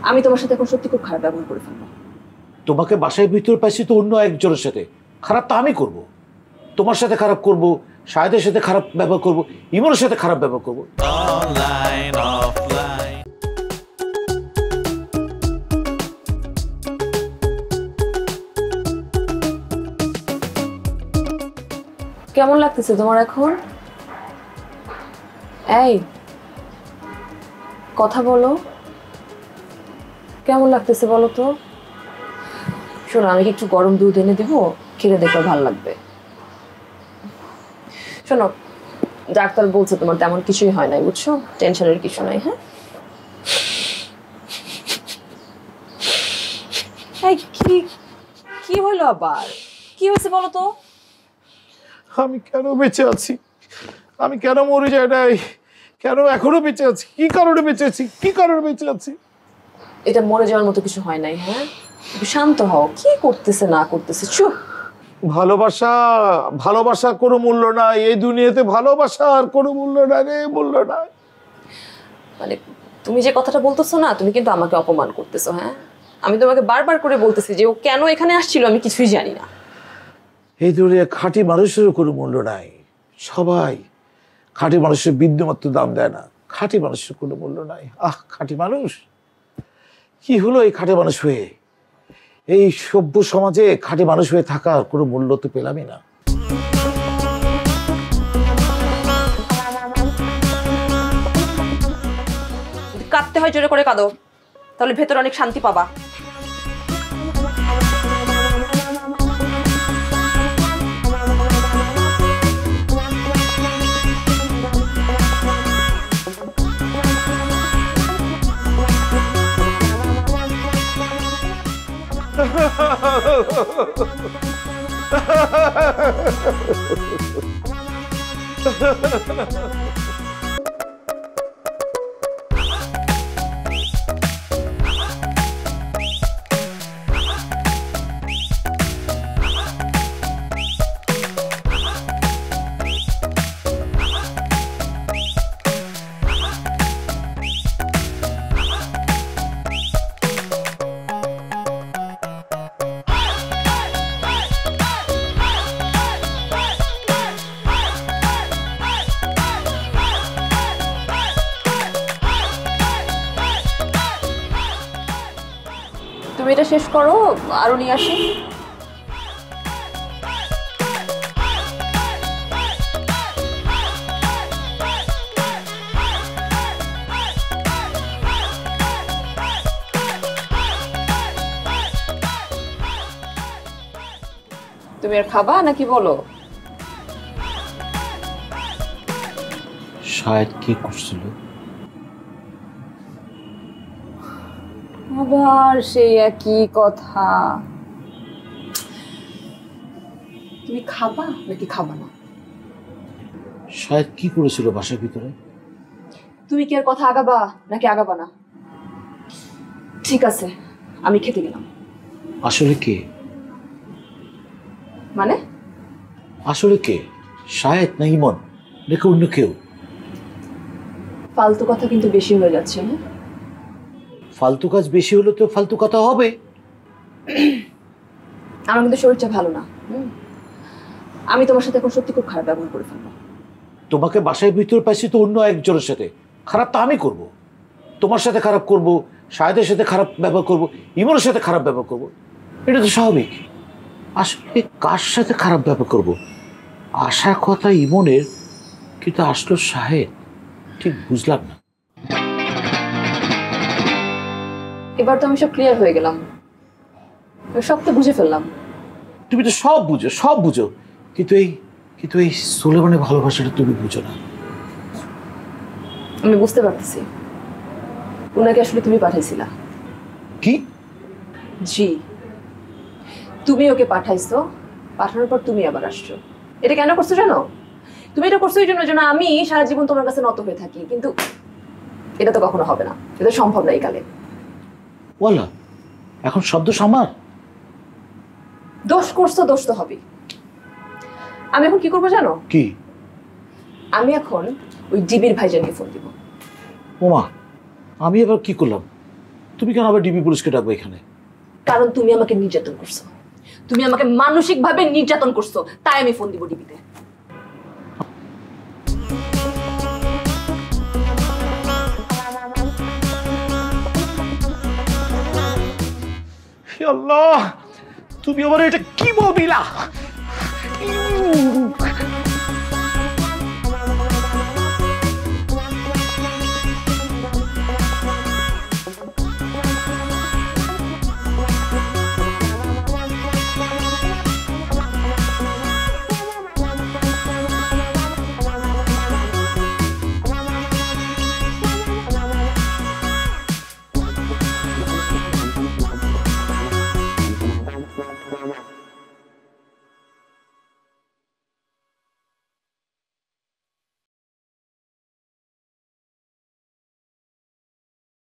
আমি তোমার সাথে এখন সত্যি খুব খারাপ ব্যবহার করে ফেলবো। তোমাকে বাসায় ভিতরে পাইছি তো অন্য একজনের সাথে, খারাপ তো আমি করব। তোমার সাথে খারাপ করব, শাহেদের সাথে খারাপ ব্যবহার করব, ইমনের সাথে খারাপ ব্যবহার করব। কেমন লাগতেছে তোমার এখন? এই কথা বলো, কেমন লাগতেছে বলো তো? শোনো, আমি কি একটু গরম দুধ এনে দিব, খেলে দেখলে ভালো লাগবে। শোনো, ডাক্তার বলছে তোমার তেমন কিছুই হয় নাই, বুঝছো? টেনশনের কিছু নাই। হ্যাঁ, এই কি কি হলো আবার? কি হয়েছে বলো তো? আমি কেন বেঁচে আছি? আমি কেন মরে যাই নাই? কেন এখনো বেঁচে আছি? কি কারণে বেঁচে আছি? কি কারণে বেঁচে আছি? এটা মরে যাওয়ার মতো কিছু হয় নাই। হ্যাঁ, শান্ত হও। কি করতেছে না করতেছে চুপ। ভালোবাসা, ভালোবাসার কোনো মূল্য নাই এই দুনিয়াতে। ভালোবাসার কোনো মূল্য নাই রে, মূল্য নাই। মানে তুমি যে কথাটা বলতেছো না, তুমি কিন্তু আমাকে অপমান করতেছো। হ্যাঁ, আমি তোমাকে বারবার করে বলতেছি যে ও কেন এখানে আসছিল আমি কিছুই জানি না। এই দুনিয়া খাঁটি মানুষেরও কোনো মূল্য নাই। সবাই খাঁটি মানুষের বিন্দুমাত্র দাম দেয় না। খাঁটি মানুষের কোনো মূল্য নাই। আহ, খাঁটি মানুষ কি হলো এই খাঁটি মানুষ হয়ে? এই সভ্য সমাজে খাঁটি মানুষ হয়ে থাকার কোনো মূল্য তো পেলামই না। কাঁদতে হয় জোরে করে কাঁদো, তাহলে ভেতরে অনেক শান্তি পাবা। তুমি এটা শেষ করো, আরো নিয়ে আসি। তুমি আর খাবা নাকি বলো? শায়দ কি করছিল? আবার সেই একই কথা। তুমি খাবা নাকি খাবা না? শায়দ কি করেছিল বাসার ভিতরে? তুমি কি আর কথা আগাবা নাকি আগাবা না? ঠিক আছে, আমি খেতে গেলাম। আসলে কে? মানে আসলে কে? শায়দ না ইমন নাকি অন্য কেউ? ফালতু কথা কিন্তু বেশি হয়ে যাচ্ছে। ফালতু কাজ বেশি হলে তো ফালতু কথা হবে। আমার কিন্তু শরীরটা ভালো না। আমি তোমার সাথে এখন সত্যি খুব খারাপ ব্যবহার করে ফেলবো। তোমাকে বাসায় ভিতরে পাইছি তো অন্য একজনের সাথে, খারাপ তো আমি করব। তোমার সাথে খারাপ করব, শাহেদের সাথে খারাপ ব্যবহার করব, ইমনের সাথে খারাপ ব্যবহার করব, এটা তো স্বাভাবিক। আসলে কার সাথে খারাপ ব্যবহার করব? আশার কথা ইমনের, কিন্তু আসলো শাহেদ। ঠিক বুঝলাম না। এবার তো আমি সব ক্লিয়ার হয়ে গেলাম, সব তো বুঝে ফেললাম। তুমি তো সব বুঝো, সব বুঝো, কিন্তু এই সুলেমানের ভালোবাসাটা তুমি বুঝো না। আমি বুঝতে পারতেছি, ওনাকে আসলে তুমি পাঠাইছিলা। কি? জি, তুমি ওকে পাঠাইছো, পাঠানোর পর তুমি আবার আসছো। এটা কেন করছো জানো? তুমি এটা করছো এই জন্য যেন আমি সারা জীবন তোমার কাছে নত হয়ে থাকি, কিন্তু এটা তো কখনো হবে না, এটা সম্ভব না এই কালে। বলা এখন শব্দ সামার। দোষ করছো, দোষ তো হবে। আমি এখন কি করবো জানো? কি? আমি এখন ওই ডিবির ভাইজানকে ফোন দিব। ওমা, আমি এবার কি করলাম? তুমি কেন আবার ডিবি পুলিশকে ডাকবে এখানে? কারণ তুমি আমাকে নির্যাতন করছো, তুমি আমাকে মানসিকভাবে নির্যাতন করছো, তাই আমি ফোন দিব ডিবিতে। আল্লাহ, তুমি আমার এটা কি বলবিলা?